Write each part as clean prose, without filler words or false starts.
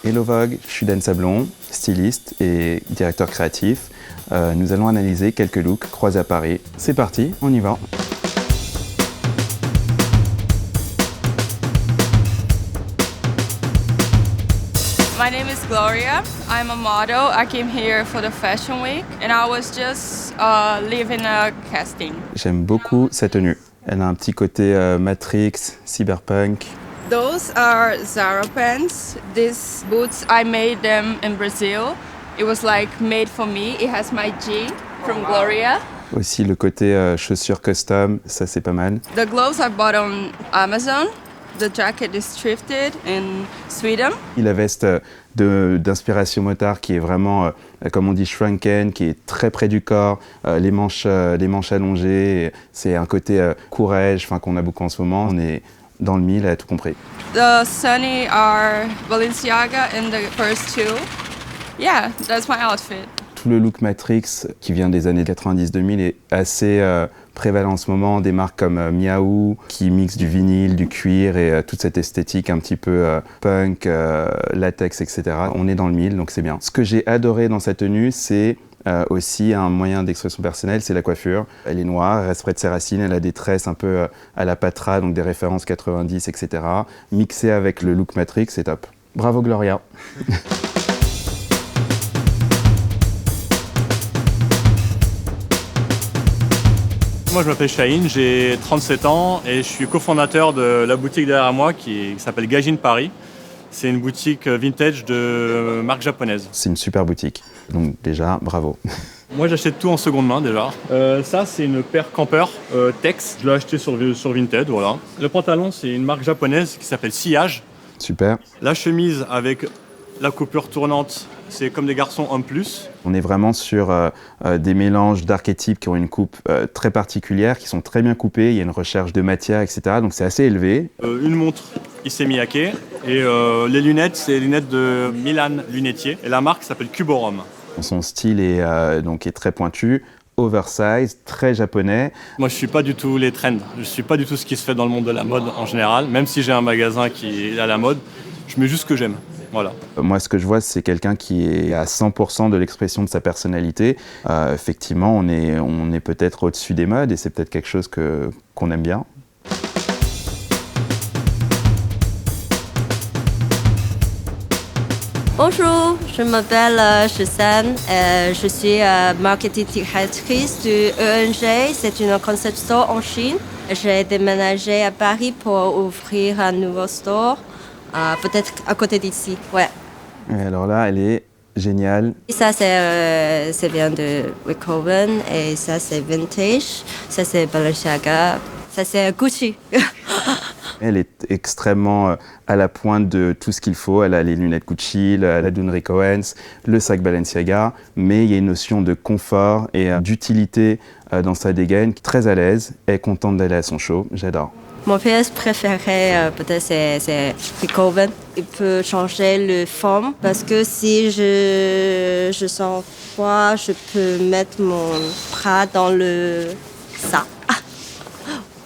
Hello Vogue, je suis Dan Sablon, styliste et directeur créatif. Nous allons analyser quelques looks croisés à Paris. C'est parti, on y va. My name is Gloria. I'm a model. I came here for the Fashion Week and I was just leaving a casting. J'aime beaucoup cette tenue. Elle a un petit côté Matrix, cyberpunk. Those are Zara pants. These boots, I made them in Brazil. It was like made for me. It has my G from Gloria. Aussi le côté chaussures custom, ça c'est pas mal. The gloves I bought on Amazon. The jacket is thrifted in Sweden. La veste d'inspiration motard qui est vraiment, comme on dit, shrunken, qui est très près du corps, les manches allongées. C'est un côté courage qu'on a beaucoup en ce moment. On est dans le mille, elle a tout compris. The sunny are Balenciaga in the first two. Yeah, that's my outfit. Tout le look Matrix qui vient des années 90-2000 est assez prévalent en ce moment. Des marques comme Miaou qui mixent du vinyle, du cuir et toute cette esthétique un petit peu punk, latex, etc. On est dans le mille, donc c'est bien. Ce que j'ai adoré dans sa tenue, c'est aussi un moyen d'expression personnelle, c'est la coiffure. Elle est noire, elle reste près de ses racines, elle a des tresses un peu à la Patra, donc des références 90, etc. Mixé avec le look Matrix, c'est top. Bravo Gloria. Moi je m'appelle Chahine, j'ai 37 ans et je suis cofondateur de la boutique derrière moi qui s'appelle Gaijin Paris. C'est une boutique vintage de marque japonaise. C'est une super boutique, donc déjà bravo. Moi j'achète tout en seconde main déjà. Ça c'est une paire camper Tex, je l'ai acheté sur Vinted, voilà. Le pantalon c'est une marque japonaise qui s'appelle Sillage. Super. La chemise avec la coupure tournante, c'est comme des garçons en plus. On est vraiment sur des mélanges d'archétypes qui ont une coupe très particulière, qui sont très bien coupés, il y a une recherche de matière, etc. Donc c'est assez élevé. Une montre Issey Miyake et les lunettes, c'est les lunettes de Milan Lunetier. Et la marque s'appelle Cuborum. Son style est très pointu, oversize, très japonais. Moi je suis pas du tout les trends, je suis pas du tout ce qui se fait dans le monde de la mode en général. Même si j'ai un magasin qui est à la mode, je mets juste ce que j'aime. Voilà. Moi, ce que je vois, c'est quelqu'un qui est à 100% de l'expression de sa personnalité. Effectivement, on est peut-être au-dessus des modes et c'est peut-être quelque chose qu'on aime bien. Bonjour, je m'appelle Suzanne, je suis marketing directrice du ENG, c'est une concept store en Chine. J'ai déménagé à Paris pour ouvrir un nouveau store. Peut-être à côté d'ici, ouais. Et alors là, elle est géniale. Et ça, c'est bien de Rick Owens et ça, c'est vintage. Ça, c'est Balenciaga. Ça, c'est Gucci. Elle est extrêmement à la pointe de tout ce qu'il faut. Elle a les lunettes Gucci, la doune Rick Owens, le sac Balenciaga, mais il y a une notion de confort et d'utilité dans sa dégaine. Très à l'aise, elle est contente d'aller à son show, j'adore. Mon pièce préférée, peut-être, c'est Rick Owens. Il peut changer le forme parce que si je sens froid, je peux mettre mon bras dans ça.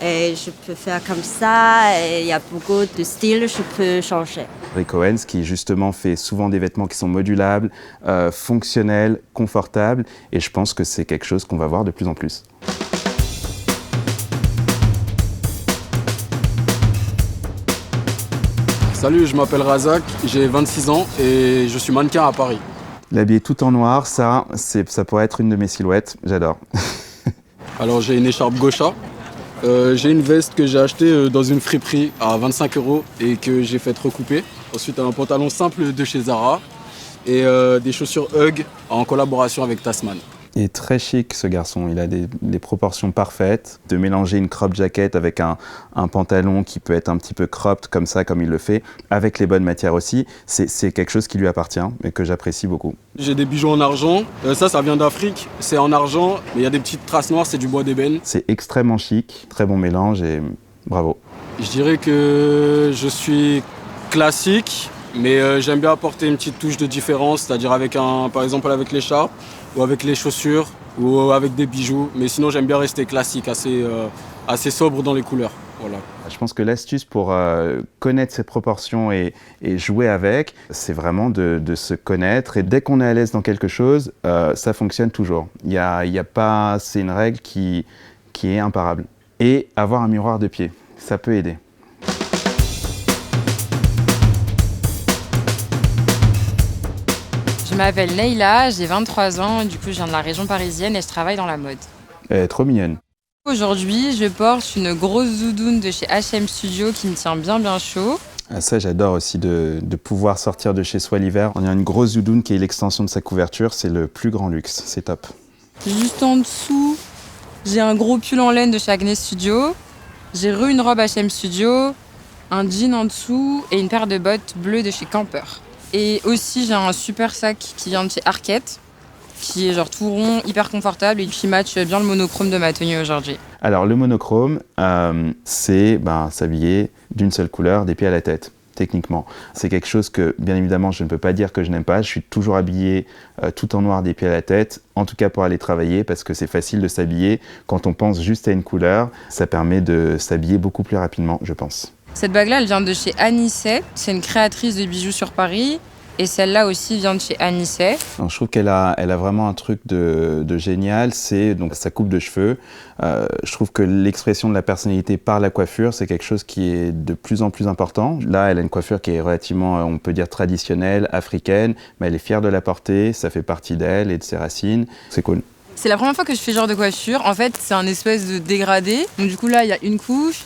Et je peux faire comme ça, et il y a beaucoup de styles, je peux changer. Rick Owens qui justement fait souvent des vêtements qui sont modulables, fonctionnels, confortables, et je pense que c'est quelque chose qu'on va voir de plus en plus. Salut, je m'appelle Razak, j'ai 26 ans et je suis mannequin à Paris. L'habiller tout en noir, ça pourrait être une de mes silhouettes, j'adore. Alors j'ai une écharpe Gosha, j'ai une veste que j'ai achetée dans une friperie à 25 € et que j'ai fait recouper. Ensuite un pantalon simple de chez Zara et des chaussures Hug en collaboration avec Tasman. Il est très chic ce garçon, il a des proportions parfaites. De mélanger une crop jacket avec un pantalon qui peut être un petit peu cropped comme ça, comme il le fait, avec les bonnes matières aussi, c'est quelque chose qui lui appartient et que j'apprécie beaucoup. J'ai des bijoux en argent, ça vient d'Afrique, c'est en argent, mais il y a des petites traces noires, c'est du bois d'ébène. C'est extrêmement chic, très bon mélange et bravo. Je dirais que je suis classique, mais j'aime bien apporter une petite touche de différence, c'est-à-dire par exemple avec l'écharpe, ou avec les chaussures, ou avec des bijoux. Mais sinon, j'aime bien rester classique, assez sobre dans les couleurs. Voilà. Je pense que l'astuce pour connaître ses proportions et jouer avec, c'est vraiment de se connaître. Et dès qu'on est à l'aise dans quelque chose, ça fonctionne toujours. Il y a pas, c'est une règle qui est imparable. Et avoir un miroir de pied, ça peut aider. Je m'appelle Leïla, j'ai 23 ans, du coup je viens de la région parisienne et je travaille dans la mode. Elle est trop mignonne. Aujourd'hui, je porte une grosse zoudoune de chez H&M Studio qui me tient bien chaud. Ah, ça, j'adore aussi de pouvoir sortir de chez soi l'hiver. On a une grosse zoudoune qui est l'extension de sa couverture, c'est le plus grand luxe, c'est top. Juste en dessous, j'ai un gros pull en laine de chez Acne Studio. J'ai une robe H&M Studio, un jean en dessous et une paire de bottes bleues de chez Camper. Et aussi, j'ai un super sac qui vient de chez Arket, qui est genre tout rond, hyper confortable et qui match bien le monochrome de ma tenue aujourd'hui. Alors, le monochrome, c'est s'habiller d'une seule couleur, des pieds à la tête, techniquement. C'est quelque chose que, bien évidemment, je ne peux pas dire que je n'aime pas. Je suis toujours habillé tout en noir des pieds à la tête, en tout cas pour aller travailler, parce que c'est facile de s'habiller. Quand on pense juste à une couleur, ça permet de s'habiller beaucoup plus rapidement, je pense. Cette bague-là, elle vient de chez Anisset. C'est une créatrice de bijoux sur Paris. Et celle-là aussi vient de chez Anisset. Donc, je trouve qu'elle a vraiment un truc de génial, c'est donc sa coupe de cheveux. Je trouve que l'expression de la personnalité par la coiffure, c'est quelque chose qui est de plus en plus important. Là, elle a une coiffure qui est relativement, on peut dire, traditionnelle, africaine, mais elle est fière de la porter, ça fait partie d'elle et de ses racines. C'est cool. C'est la première fois que je fais ce genre de coiffure. En fait, c'est un espèce de dégradé. Donc du coup, là, il y a une couche.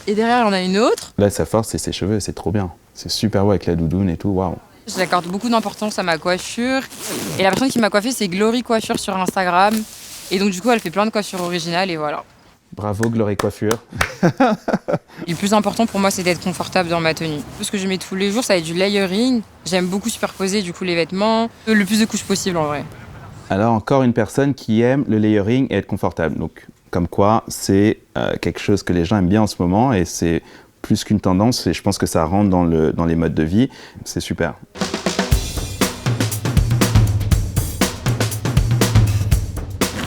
Et derrière, il y en a une autre. Là, sa force, c'est ses cheveux, c'est trop bien. C'est super beau avec la doudoune et tout, waouh. J'accorde beaucoup d'importance à ma coiffure. Et la personne qui m'a coiffée, c'est Glory Coiffure sur Instagram. Et donc du coup, elle fait plein de coiffures originales et voilà. Bravo, Glory Coiffure. Et le plus important pour moi, c'est d'être confortable dans ma tenue. Ce que je mets tous les jours, ça va être du layering. J'aime beaucoup superposer du coup les vêtements. Le plus de couches possible en vrai. Alors, encore une personne qui aime le layering et être confortable. Donc, comme quoi, c'est quelque chose que les gens aiment bien en ce moment et c'est plus qu'une tendance et je pense que ça rentre dans les modes de vie. C'est super.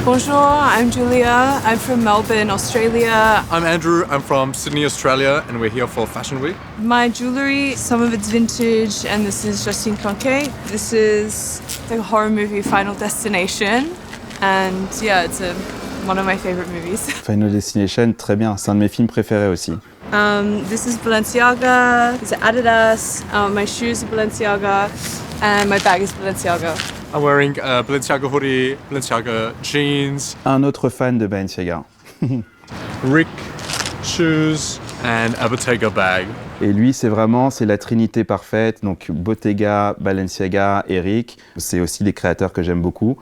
Bonjour, I'm Julia. I'm from Melbourne, Australia. I'm Andrew. I'm from Sydney, Australia, and we're here for Fashion Week. My jewellery, some of it's vintage, and this is Justine Cronquet. This is the horror movie Final Destination, and yeah, it's one of my favorite movies. Final Destination, très bien. C'est un de mes films préférés aussi. This is Balenciaga. This is Adidas. My shoes are Balenciaga, and my bag is Balenciaga. I'm wearing a Balenciaga hoodie, Balenciaga jeans, Un autre fan de Balenciaga. Rick shoes, and a Bottega bag. Et lui, c'est la trinité parfaite. Donc Bottega, Balenciaga, Eric. C'est aussi des créateurs que j'aime beaucoup.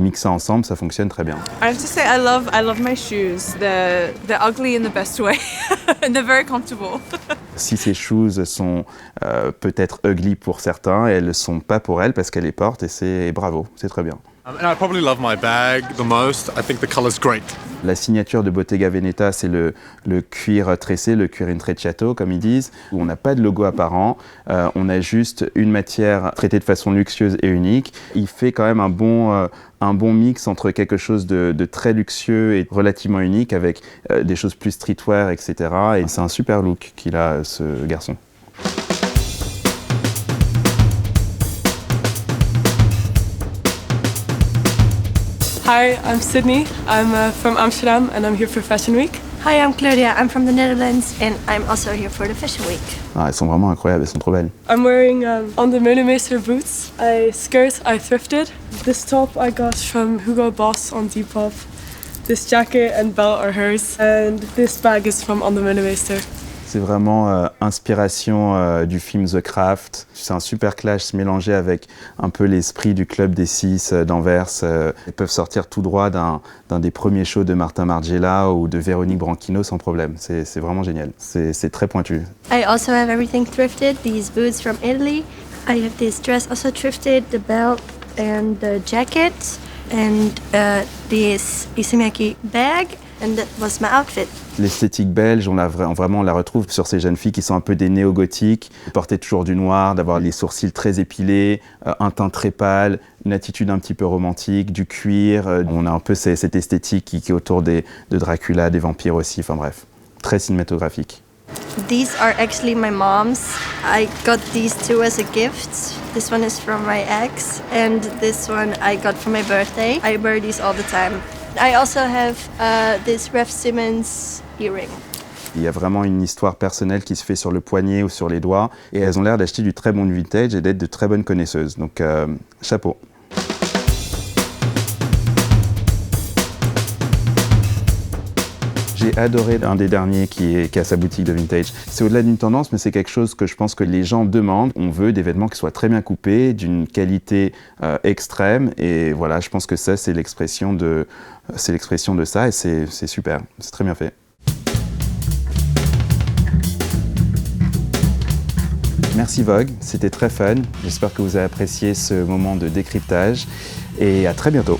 Mixés ensemble, ça fonctionne très bien. I have to say, I love my shoes. They're ugly in the best way, and they're very comfortable. Si ces shoes sont peut-être ugly pour certains, elles ne sont pas pour elles parce qu'elles les portent et bravo, c'est très bien. And I probably love my bag the most. I think the color's great. La signature de Bottega Veneta, c'est le cuir tressé, le cuir intrecciato, comme ils disent, où on n'a pas de logo apparent, on a juste une matière traitée de façon luxueuse et unique. Il fait quand même un bon mix entre quelque chose de très luxueux et relativement unique avec des choses plus streetwear, etc. Et c'est un super look qu'il a, ce garçon. Hi, I'm Sydney. I'm from Amsterdam and I'm here for Fashion Week. Hi, I'm Claudia. I'm from the Netherlands and I'm also here for the Fashion Week. Ah, elles sont vraiment incroyables, elles sont trop belles. I'm wearing On the Monomeester boots. A skirt I thrifted. This top I got from Hugo Boss on Depop. This jacket and belt are hers. And this bag is from On the Monomeester. C'est vraiment inspiration du film The Craft. C'est un super clash mélangé avec un peu l'esprit du Club des Six d'Anvers. Ils peuvent sortir tout droit d'un des premiers shows de Martin Margiela ou de Véronique Branchino sans problème. C'est vraiment génial. C'est très pointu. I also have everything thrifted. These boots from Italy. I have this dress also thrifted, the belt and the jacket. And this Isamaki bag. And that was my outfit. L'esthétique belge, on la retrouve sur ces jeunes filles qui sont un peu des néo-gothiques, porter toujours du noir, d'avoir les sourcils très épilés, un teint très pâle, une attitude un petit peu romantique, du cuir. On a un peu cette esthétique qui est autour de Dracula, des vampires aussi, enfin bref. très cinématographique. These are actually my mom's. I got these two as a gift. This one is from my ex, and this one I got for my birthday. I wear these all the time. I also have this Raf Simons earring. Il y a vraiment une histoire personnelle qui se fait sur le poignet ou sur les doigts, et elles ont l'air d'acheter du très bon vintage et d'être de très bonnes connaisseuses. Donc, chapeau. J'ai adoré un des derniers qui a sa boutique de vintage. C'est au-delà d'une tendance, mais c'est quelque chose que je pense que les gens demandent. On veut des vêtements qui soient très bien coupés, d'une qualité extrême. Et voilà, je pense que ça, c'est l'expression de ça, et c'est super. C'est très bien fait. Merci Vogue, c'était très fun. J'espère que vous avez apprécié ce moment de décryptage. Et à très bientôt.